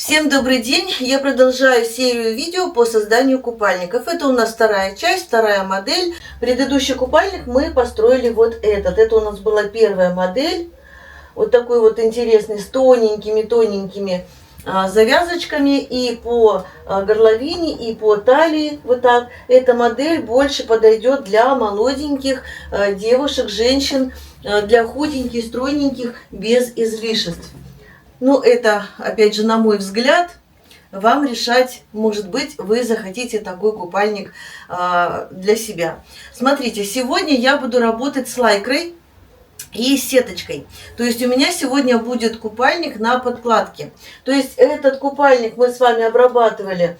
Всем добрый день! Я продолжаю серию видео по созданию купальников. Это у нас вторая часть, вторая модель. Предыдущий купальник мы построили вот этот. Это у нас была первая модель. Вот такой вот интересный, с тоненькими завязочками и по горловине, и по талии. Вот так. Эта модель больше подойдет для молоденьких девушек, женщин, для худеньких, стройненьких, без излишеств. Ну, это, опять же, на мой взгляд, вам решать, может быть, вы захотите такой купальник для себя. Смотрите, сегодня я буду работать с лайкрой и сеточкой. То есть у меня сегодня будет купальник на подкладке. То есть этот купальник мы с вами обрабатывали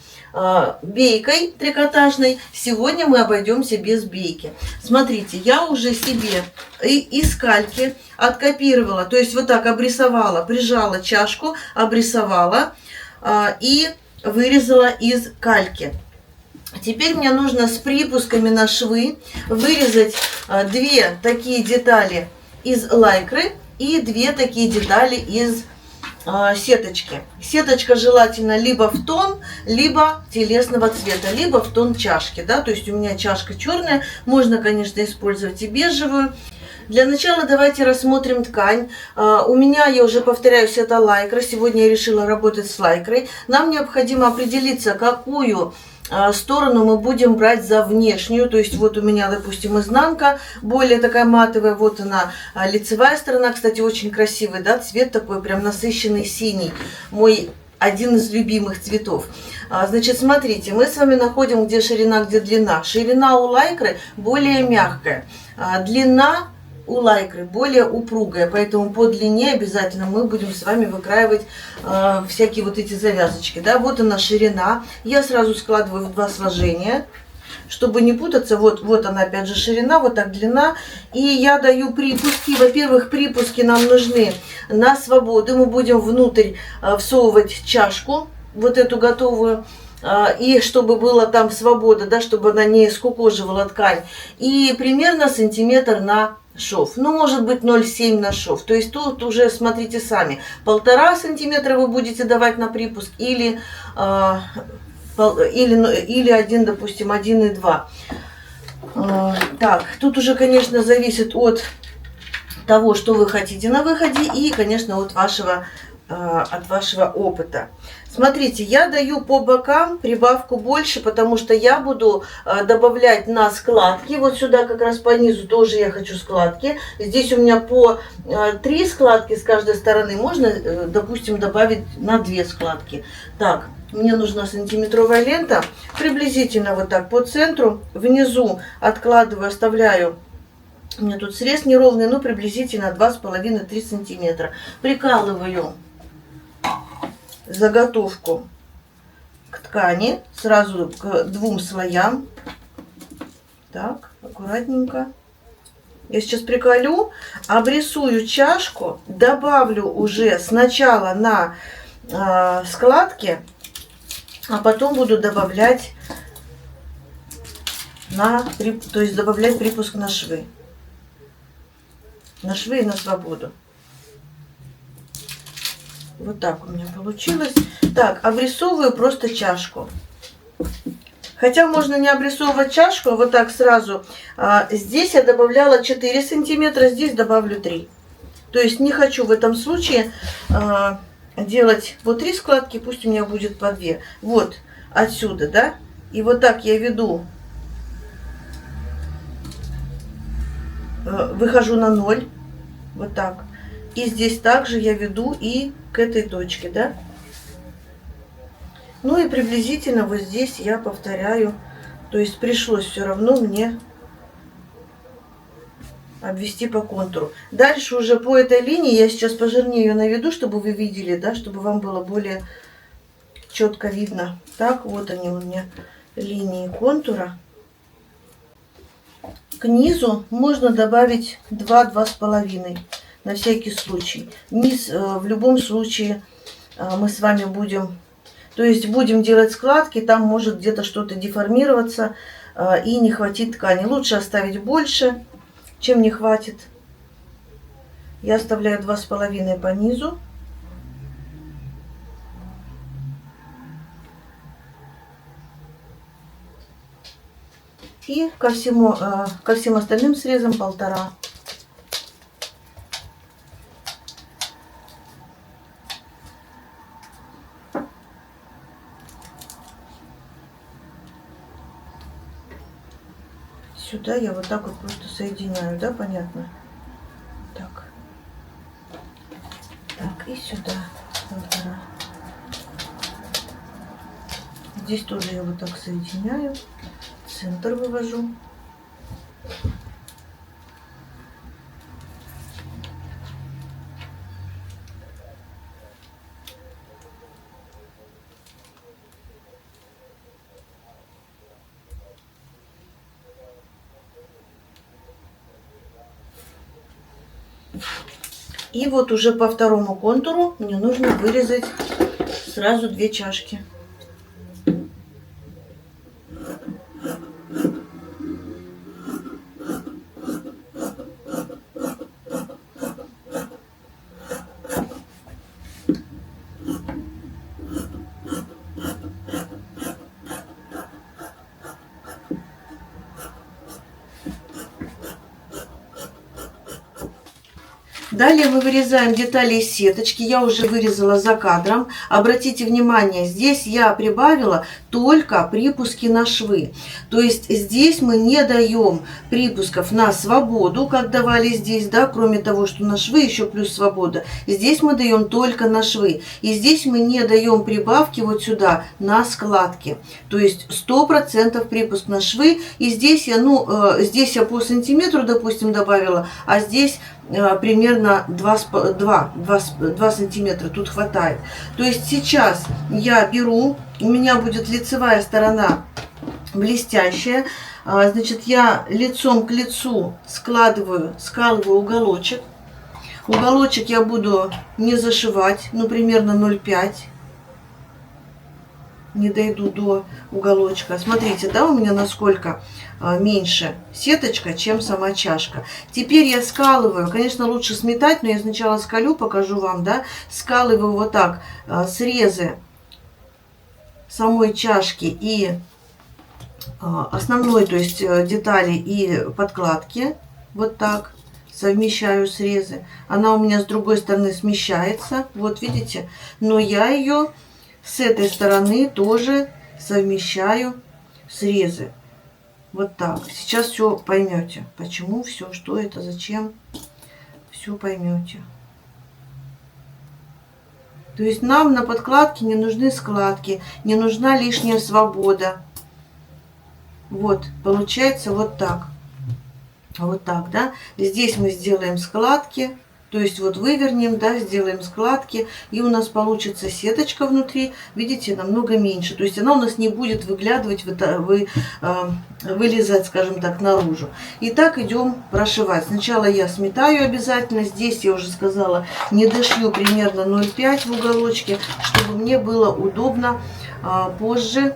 бейкой трикотажной. Сегодня мы обойдемся без бейки. Смотрите, я уже себе из кальки откопировала, то есть вот так обрисовала, прижала чашку, обрисовала и вырезала из кальки. Теперь мне нужно с припусками на швы вырезать две такие детали из лайкры и две такие детали из сеточки. Сеточка желательно либо в тон, либо телесного цвета, либо в тон чашки. Да? То есть у меня чашка черная, можно, конечно, использовать и бежевую. Для начала давайте рассмотрим ткань. У меня, я уже повторяюсь, это лайкра. Сегодня я решила работать с лайкрой. Нам необходимо определиться, какую сторону мы будем брать за внешнюю. То есть вот у меня, допустим, изнанка более такая матовая, вот она лицевая сторона. Кстати, очень красивый, да, цвет такой прям насыщенный синий. Мой один из любимых цветов. Значит, смотрите, мы с вами находим, где ширина, где длина. Ширина у лайкры более мягкая, длина у лайкры более упругая, поэтому по длине обязательно мы будем с вами выкраивать всякие вот эти завязочки. Да? Вот она ширина. Я сразу складываю в два сложения, чтобы не путаться. Вот она опять же ширина, вот так длина. И я даю припуски. Во-первых, припуски нам нужны на свободу. Мы будем внутрь всовывать чашку, вот эту готовую. И чтобы была там свобода, да, чтобы она не скукоживала ткань. И примерно сантиметр на шов. Ну, может быть, 0,7 на шов. То есть тут уже смотрите сами. 1,5 сантиметра вы будете давать на припуск или 1, допустим, 1,2. Так, тут уже, конечно, зависит от того, что вы хотите на выходе и, конечно, от вашего опыта. Смотрите, я даю по бокам прибавку больше, потому что я буду добавлять на складки. Вот сюда как раз по низу тоже я хочу складки. Здесь у меня по 3 складки с каждой стороны. Можно, допустим, добавить на 2 складки. Так, мне нужна сантиметровая лента. Приблизительно вот так по центру. Внизу откладываю, оставляю. У меня тут срез неровный, но приблизительно 2,5-3 сантиметра. Прикалываю заготовку к ткани, сразу к 2 слоям. Так, аккуратненько. Я сейчас приколю, обрисую чашку, добавлю уже сначала на складки, а потом буду добавлять то есть добавлять припуск на швы. На швы и на свободу. Вот так у меня получилось. Так, обрисовываю просто чашку. Хотя можно не обрисовывать чашку, а вот так сразу. Здесь я добавляла 4 сантиметра, здесь добавлю 3. То есть не хочу в этом случае делать вот 3 складки, пусть у меня будет по 2. Вот отсюда, да. И вот так я веду. Выхожу на 0. Вот так. И здесь также я веду и к этой точке, да. Ну и приблизительно вот здесь я повторяю. То есть пришлось все равно мне обвести по контуру. Дальше уже по этой линии я сейчас пожирнее ее наведу, чтобы вы видели, да, чтобы вам было более четко видно. Так, вот они у меня линии контура. К низу можно добавить 2-2,5 на всякий случай. Низ в любом случае мы с вами будем, то есть будем делать складки, там может где-то что-то деформироваться и не хватит ткани. Лучше оставить больше, чем не хватит. Я оставляю 2,5 по низу. И ко всем остальным срезам 1,5. Сюда я вот так вот просто соединяю, да, понятно? Так. Так, и сюда 1,5. Здесь тоже я вот так соединяю, центр вывожу. И вот уже по второму контуру мне нужно вырезать сразу 2 чашки. Далее мы вырезаем детали из сеточки. Я уже вырезала за кадром. Обратите внимание, здесь я прибавила только припуски на швы. То есть здесь мы не даем припусков на свободу, как давали здесь, да, кроме того, что на швы еще плюс свобода. Здесь мы даем только на швы. И здесь мы не даем прибавки вот сюда на складки. То есть 100% припуск на швы. И здесь я, здесь я по сантиметру, допустим, добавила, а здесь примерно 2 сантиметра тут хватает. То есть сейчас я беру, у меня будет лицевая сторона блестящая, значит, я лицом к лицу складываю, скалываю уголочек. Уголочек я буду не зашивать, примерно 0,5. Не дойду до уголочка. Смотрите, да, у меня насколько меньше сеточка, чем сама чашка. Теперь я скалываю, конечно, лучше сметать, но я сначала скалю, покажу вам, да, скалываю вот так срезы самой чашки и основной, то есть детали и подкладки, вот так совмещаю срезы. Она у меня с другой стороны смещается, вот видите, но я ее с этой стороны тоже совмещаю срезы. Вот так. Сейчас все поймете. Почему все, что это, зачем. Все поймете. То есть нам на подкладке не нужны складки, не нужна лишняя свобода. Вот, получается вот так. Вот так, да. Здесь мы сделаем складки. То есть вот вывернем, да, сделаем складки, и у нас получится сеточка внутри, видите, намного меньше. То есть она у нас не будет выглядывать, вылезать, скажем так, наружу. И так идем прошивать. Сначала я сметаю обязательно. Здесь я уже сказала, не дошью примерно 0,5 в уголочке, чтобы мне было удобно позже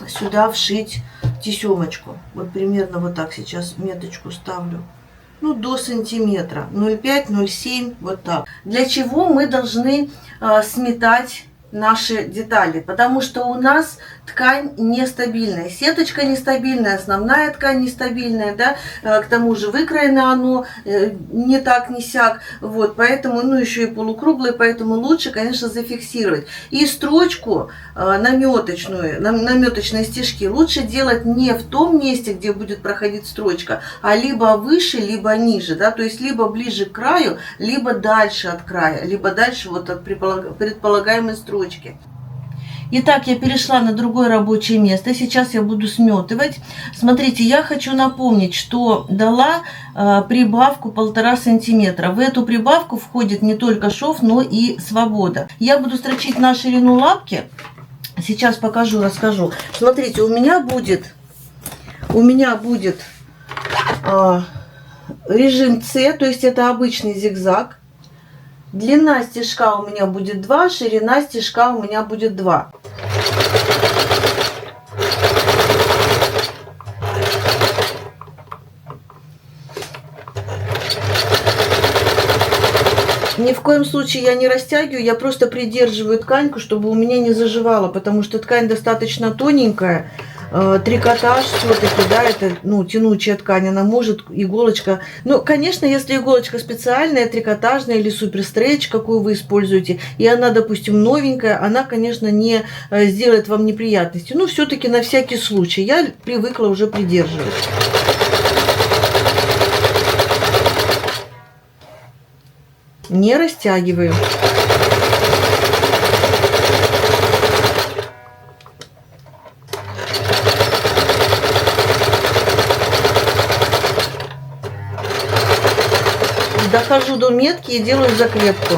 сюда вшить тесемочку. Вот примерно вот так сейчас меточку ставлю. До сантиметра, 0,5, 0,7, вот так. Для чего мы должны сметать наши детали? Потому что у нас ткань нестабильная, сеточка нестабильная, основная ткань нестабильная, да, к тому же выкроено оно не так, не сяк, вот, поэтому, еще и полукруглое, поэтому лучше, конечно, зафиксировать. И строчку наметочные стежки лучше делать не в том месте, где будет проходить строчка, а либо выше, либо ниже, да, то есть либо ближе к краю, либо дальше от края, либо дальше вот от предполагаемой строчки. Итак, я перешла на другое рабочее место. Сейчас я буду сметывать. Смотрите, я хочу напомнить, что дала прибавку 1,5 сантиметра. В эту прибавку входит не только шов, но и свобода. Я буду строчить на ширину лапки. Сейчас покажу, расскажу. Смотрите, у меня будет режим С, то есть это обычный зигзаг. Длина стежка у меня будет 2, ширина стежка у меня будет 2. Ни в коем случае я не растягиваю, я просто придерживаю тканьку, чтобы у меня не заживало, потому что ткань достаточно тоненькая. трикотаж все-таки, да, это, ну, тянучая ткань, она может, иголочка, ну, конечно, если иголочка специальная, трикотажная или суперстрейч, какую вы используете, и она, допустим, новенькая, она, конечно, не сделает вам неприятности, но все-таки на всякий случай я привыкла уже придерживать. Не растягиваю. Дохожу до метки и делаю закрепку.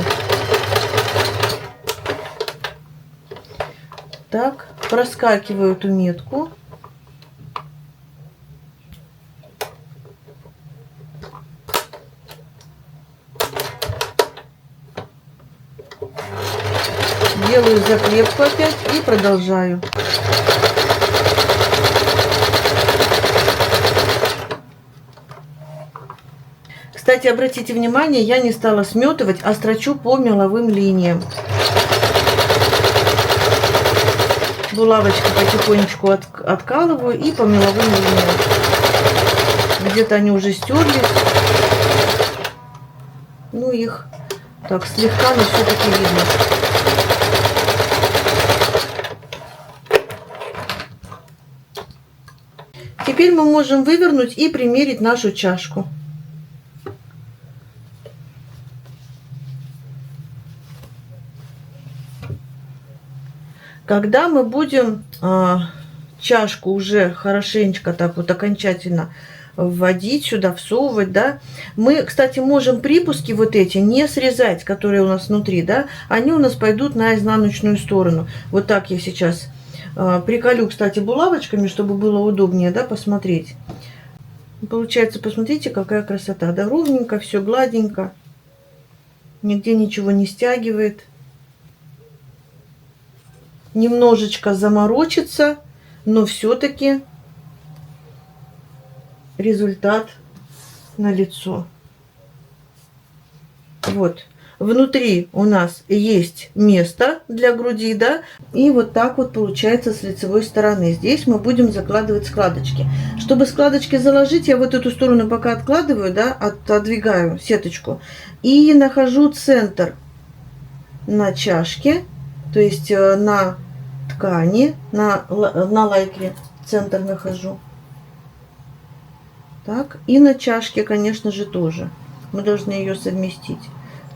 Так, проскакиваю эту метку. Делаю закрепку опять и продолжаю. Кстати, обратите внимание, я не стала сметывать, а строчу по меловым линиям. Булавочкой потихонечку откалываю и по меловым линиям. Где-то они уже стерлись. Ну, их так слегка, но все-таки видно. Теперь мы можем вывернуть и примерить нашу чашку. Когда мы будем чашку уже хорошенечко так вот окончательно вводить сюда, всовывать, да, мы, кстати, можем припуски вот эти не срезать, которые у нас внутри, да, они у нас пойдут на изнаночную сторону. Вот так я сейчас приколю, кстати, булавочками, чтобы было удобнее, да, посмотреть. Получается, посмотрите, какая красота, да, ровненько, все гладенько, нигде ничего не стягивает. Немножечко заморочится, но все-таки результат налицо. Вот. Внутри у нас есть место для груди, да, и вот так вот получается с лицевой стороны. Здесь мы будем закладывать складочки. Чтобы складочки заложить, я вот эту сторону пока откладываю, да, отодвигаю сеточку и нахожу центр на чашке. То есть на ткани, на лайкре центр нахожу. Так, и на чашке, конечно же, тоже. Мы должны ее совместить.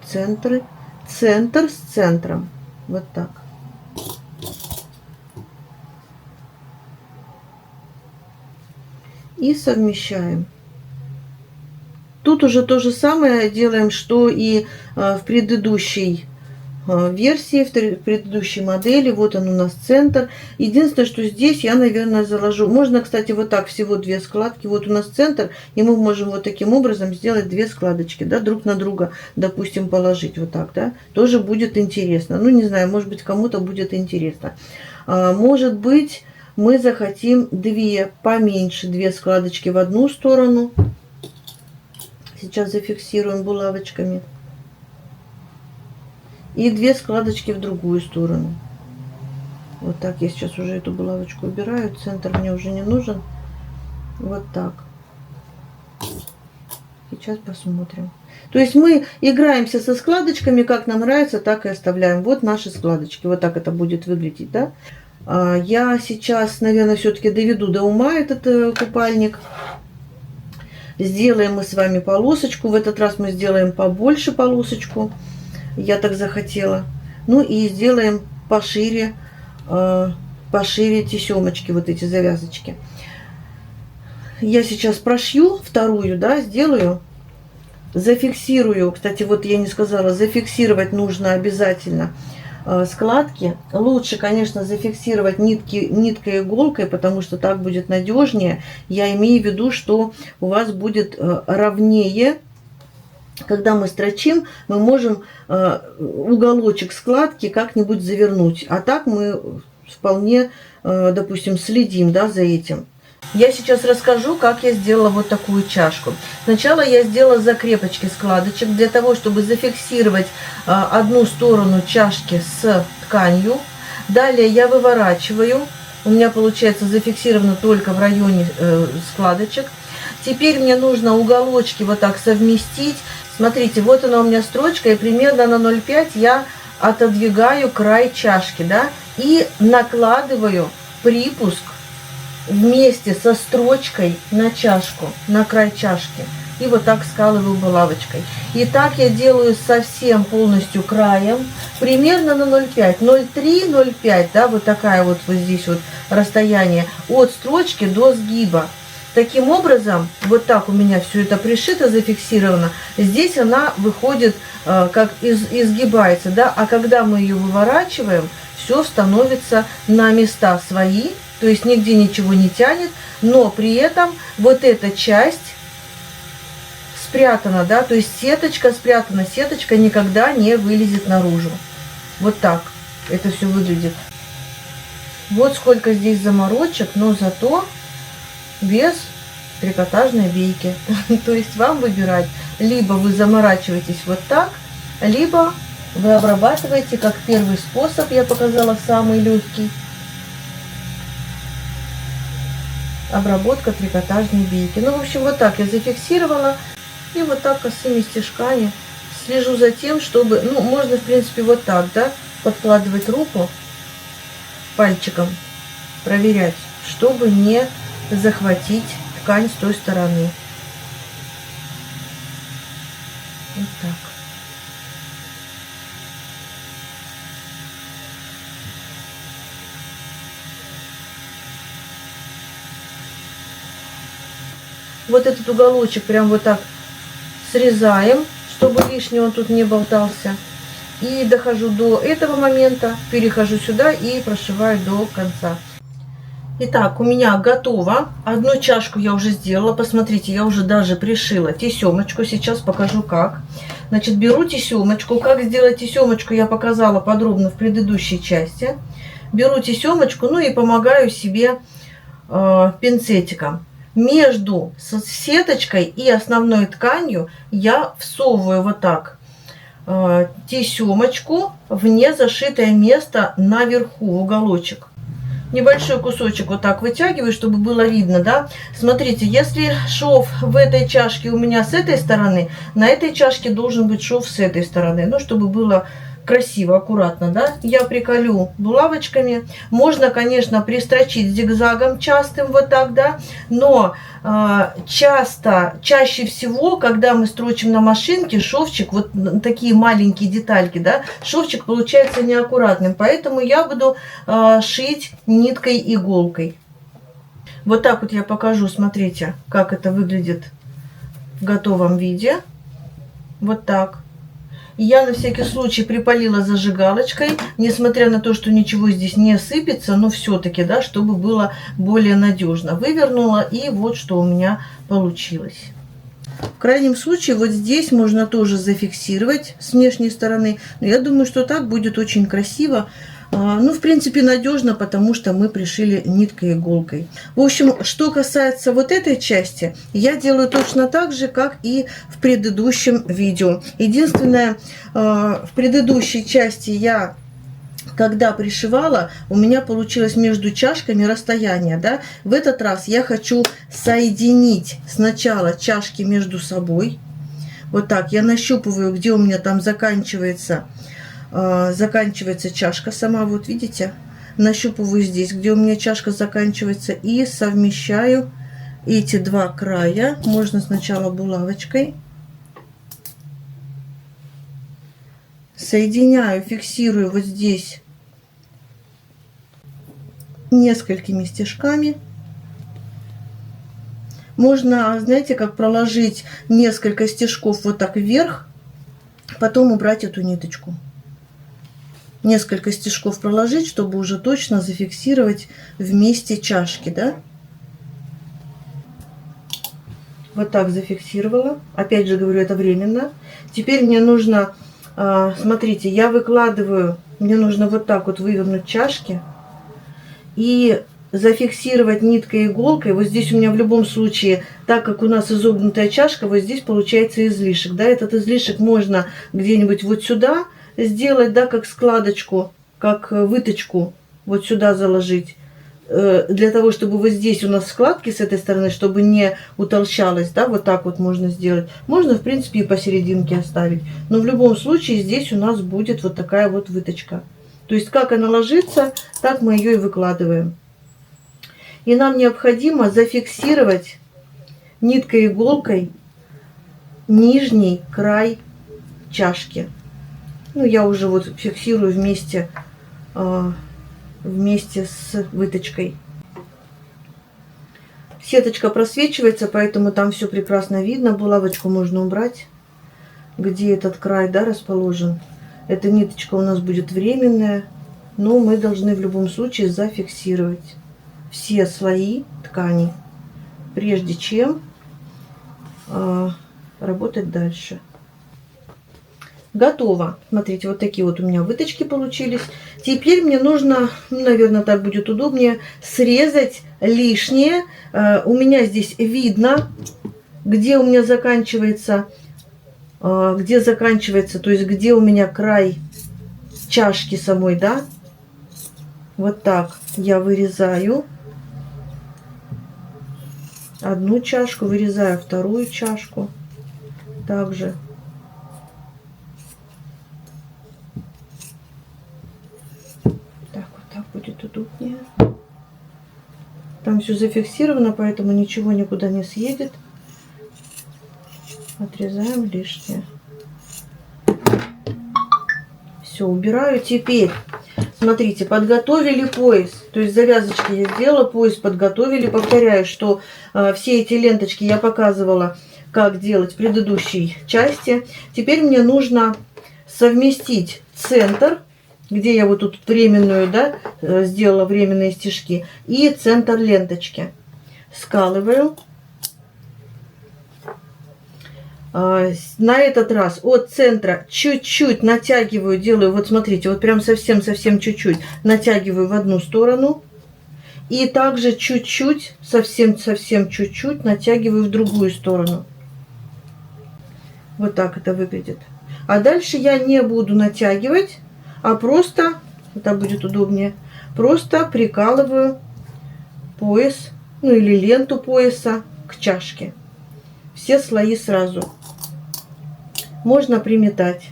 Центр с центром. Вот так. И совмещаем. Тут уже то же самое делаем, что и в предыдущей версии, в предыдущей модели. Вот он у нас центр. Единственное, что здесь я, наверное, заложу. Можно, кстати, вот так всего 2 складки. Вот у нас центр, и мы можем вот таким образом сделать 2 складочки, да, друг на друга, допустим, положить вот так, да. Тоже будет интересно. Ну, не знаю, может быть, кому-то будет интересно. Может быть, мы захотим 2 поменьше, 2 складочки в одну сторону. Сейчас зафиксируем булавочками. И 2 складочки в другую сторону. Вот так я сейчас уже эту булавочку убираю. Центр мне уже не нужен. Вот так. Сейчас посмотрим. То есть мы играемся со складочками, как нам нравится, так и оставляем. Вот наши складочки. Вот так это будет выглядеть, да? Я сейчас, наверное, все-таки доведу до ума этот купальник. Сделаем мы с вами полосочку. В этот раз мы сделаем побольше полосочку. Я так захотела. Ну и сделаем пошире, пошире тесемочки, вот эти завязочки. Я сейчас прошью вторую, да, сделаю. Зафиксирую. Кстати, вот я не сказала, зафиксировать нужно обязательно складки. Лучше, конечно, зафиксировать ниткой иголкой, потому что так будет надежнее. Я имею в виду, что у вас будет ровнее. Когда мы строчим, мы можем уголочек складки как-нибудь завернуть. А так мы вполне, допустим, следим, да, за этим. Я сейчас расскажу, как я сделала вот такую чашку. Сначала я сделала закрепочки складочек для того, чтобы зафиксировать одну сторону чашки с тканью. Далее я выворачиваю у меня получается зафиксировано только в районе складочек. Теперь мне нужно уголочки вот так совместить. Смотрите, вот она у меня строчка, и примерно на 0,5 я отодвигаю край чашки, да, и накладываю припуск вместе со строчкой на чашку, на край чашки. И вот так скалываю булавочкой. И так я делаю совсем полностью краем, примерно на 0,5, 0,3, 0,5, да, вот такая вот здесь вот расстояние от строчки до сгиба. Таким образом, вот так у меня все это пришито, зафиксировано. Здесь она выходит, как изгибается, да, а когда мы ее выворачиваем, все становится на места свои, то есть нигде ничего не тянет, но при этом вот эта часть спрятана, да, то есть сеточка спрятана, сеточка никогда не вылезет наружу. Вот так это все выглядит. Вот сколько здесь заморочек, но зато без трикотажной бейки. То есть вам выбирать, либо вы заморачиваетесь вот так, либо вы обрабатываете, как первый способ, я показала самый легкий, обработка трикотажной бейки. Ну, в общем, вот так я зафиксировала, и вот так косыми стежками слежу за тем, чтобы, ну, можно, в принципе, вот так, да, подкладывать руку пальчиком, проверять, чтобы не захватить ткань с той стороны. Вот так. Вот этот уголочек прям вот так срезаем, чтобы лишний он тут не болтался. И дохожу до этого момента, перехожу сюда и прошиваю до конца. Итак, у меня готово. Одну чашку я уже сделала. Посмотрите, я уже даже пришила тесемочку. Сейчас покажу как. Значит, беру тесемочку. Как сделать тесемочку, я показала подробно в предыдущей части. Беру тесемочку, ну и помогаю себе пинцетиком. Между сеточкой и основной тканью я всовываю вот так тесемочку в незашитое место наверху, в уголочек. Небольшой кусочек вот так вытягиваю, чтобы было видно, да. Смотрите, если шов в этой чашке у меня с этой стороны, на этой чашке должен быть шов с этой стороны, ну, чтобы было красиво, аккуратно, да. Я приколю булавочками. Можно, конечно, пристрочить зигзагом частым вот так, да, но чаще всего, когда мы строчим на машинке, шовчик, вот такие маленькие детальки, да, шовчик получается неаккуратным, поэтому я буду шить ниткой иголкой. Вот так вот я покажу, смотрите, как это выглядит в готовом виде. Вот так. Я на всякий случай припалила зажигалочкой, несмотря на то, что ничего здесь не сыпется, но все-таки, да, чтобы было более надежно. Вывернула, и вот что у меня получилось. В крайнем случае, вот здесь можно тоже зафиксировать с внешней стороны. Но я думаю, что так будет очень красиво. Ну, в принципе, надежно, потому что мы пришили ниткой и иголкой. В общем, что касается вот этой части, я делаю точно так же, как и в предыдущем видео. Единственное, в предыдущей части я, когда пришивала, у меня получилось между чашками расстояние, да. В этот раз я хочу соединить сначала чашки между собой. Вот так я нащупываю, где у меня там заканчивается чашка сама, вот видите, нащупываю здесь, где у меня чашка заканчивается, и совмещаю эти два края. Можно сначала булавочкой, соединяю, фиксирую вот здесь несколькими стежками. Можно, знаете, как проложить несколько стежков вот так вверх, потом убрать эту ниточку. Несколько стежков проложить, чтобы уже точно зафиксировать вместе чашки, да. Вот так зафиксировала. Опять же говорю, это временно. Теперь мне нужно, смотрите, я выкладываю, мне нужно вот так вот вывернуть чашки и зафиксировать ниткой и иголкой. Вот здесь у меня в любом случае, так как у нас изогнутая чашка, вот здесь получается излишек, да. Этот излишек можно где-нибудь вот сюда сделать, да, как складочку, как выточку, вот сюда заложить. для того, чтобы вот здесь у нас складки с этой стороны, чтобы не утолщалось, да, вот так вот можно сделать. Можно, в принципе, и посерединке оставить. Но в любом случае здесь у нас будет вот такая вот выточка. То есть, как она ложится, так мы ее и выкладываем. И нам необходимо зафиксировать ниткой-иголкой нижний край чашки. Ну, я уже вот фиксирую вместе с выточкой. Сеточка просвечивается, поэтому там все прекрасно видно. Булавочку можно убрать, где этот край, да, расположен. Эта ниточка у нас будет временная, но мы должны в любом случае зафиксировать все слои ткани, прежде чем работать дальше. Готово. Смотрите, вот такие вот у меня выточки получились. Теперь мне нужно, наверное, так будет удобнее, срезать лишнее. У меня здесь видно, где у меня заканчивается, то есть где у меня край чашки самой, да. Вот так я вырезаю одну чашку, вырезаю вторую чашку. Также. Будет удобнее. Там все зафиксировано, поэтому ничего никуда не съедет. Отрезаем лишнее. Все, убираю. Теперь, смотрите, подготовили пояс. То есть завязочки я сделала, пояс подготовили. Повторяю, что все эти ленточки я показывала, как делать в предыдущей части. Теперь мне нужно совместить центр, где я вот тут временную, да, сделала временные стежки, и центр ленточки. Скалываю. На этот раз от центра чуть-чуть натягиваю, делаю, вот смотрите, вот прям совсем-совсем чуть-чуть натягиваю в одну сторону. И также чуть-чуть, совсем-совсем чуть-чуть натягиваю в другую сторону. Вот так это выглядит. А дальше я не буду натягивать, а просто, это будет удобнее, просто прикалываю пояс, ну или ленту пояса к чашке. Все слои сразу. Можно приметать.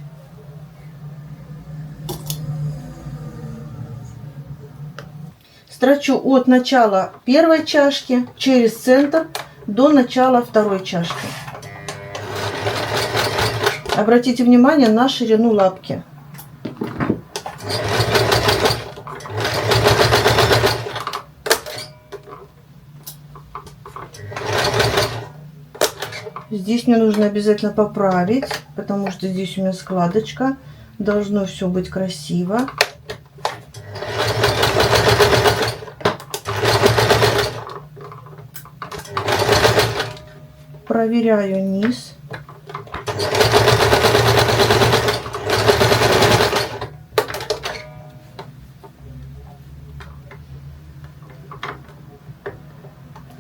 Строчу от начала первой чашки через центр до начала второй чашки. Обратите внимание на ширину лапки. Здесь мне нужно обязательно поправить, потому что здесь у меня складочка. Должно все быть красиво. Проверяю низ.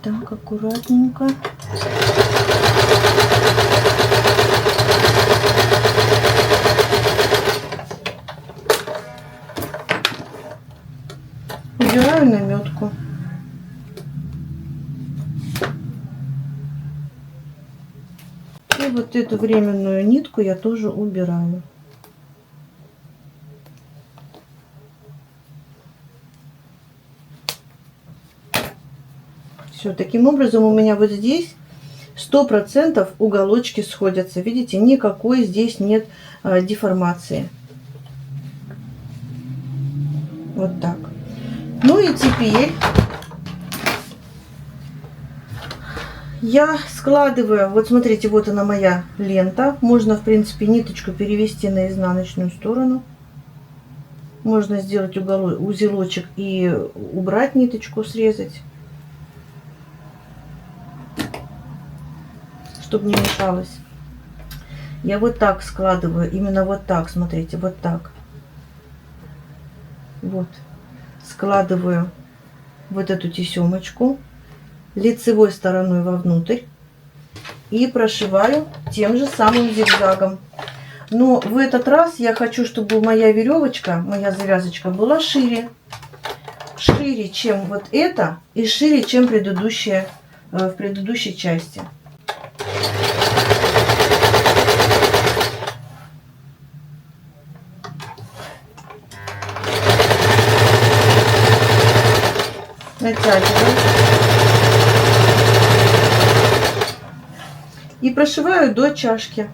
Так, аккуратненько. Убираю наметку. И вот эту временную нитку я тоже убираю. Все, таким образом у меня вот здесь 100% уголочки сходятся. Видите, никакой здесь нет деформации. Вот так. Ну и теперь я складываю, вот смотрите, вот она моя лента. Можно, в принципе, ниточку перевести на изнаночную сторону. Можно сделать узелочек и убрать ниточку, срезать, чтобы не мешалось. Я вот так складываю, именно вот так, смотрите, вот так. Вот. Складываю вот эту тесемочку лицевой стороной вовнутрь и прошиваю тем же самым зигзагом. Но в этот раз я хочу, чтобы моя веревочка, моя завязочка была шире. шире, чем вот это, и шире, чем предыдущая, в предыдущей части. Натягиваю. И прошиваю до чашки.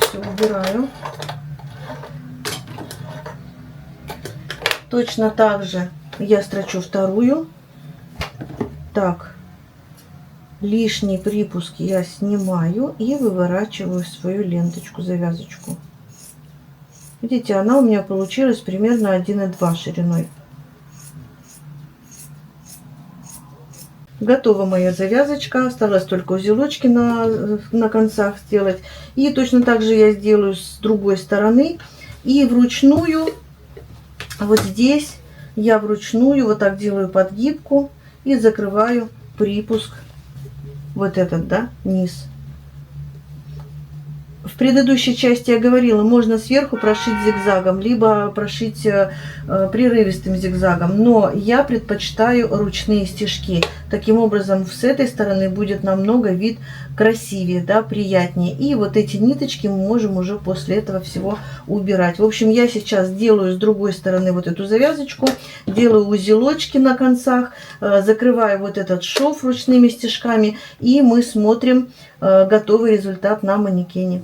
Все, убираю. Точно так же я строчу вторую. Так. Лишний припуск я снимаю и выворачиваю свою ленточку, завязочку. Видите, она у меня получилась примерно 1,2 шириной. Готова моя завязочка. Осталось только узелочки на концах сделать. И точно так же я сделаю с другой стороны. И вручную, вот здесь я вручную вот так делаю подгибку и закрываю припуск. Вот этот, да, низ. В предыдущей части я говорила, можно сверху прошить зигзагом, либо прошить прерывистым зигзагом. Но я предпочитаю ручные стежки. Таким образом, с этой стороны будет намного вид красивее, да, приятнее. И вот эти ниточки мы можем уже после этого всего убирать. В общем, я сейчас делаю с другой стороны вот эту завязочку, делаю узелочки на концах, закрываю вот этот шов ручными стежками, и мы смотрим готовый результат на манекене.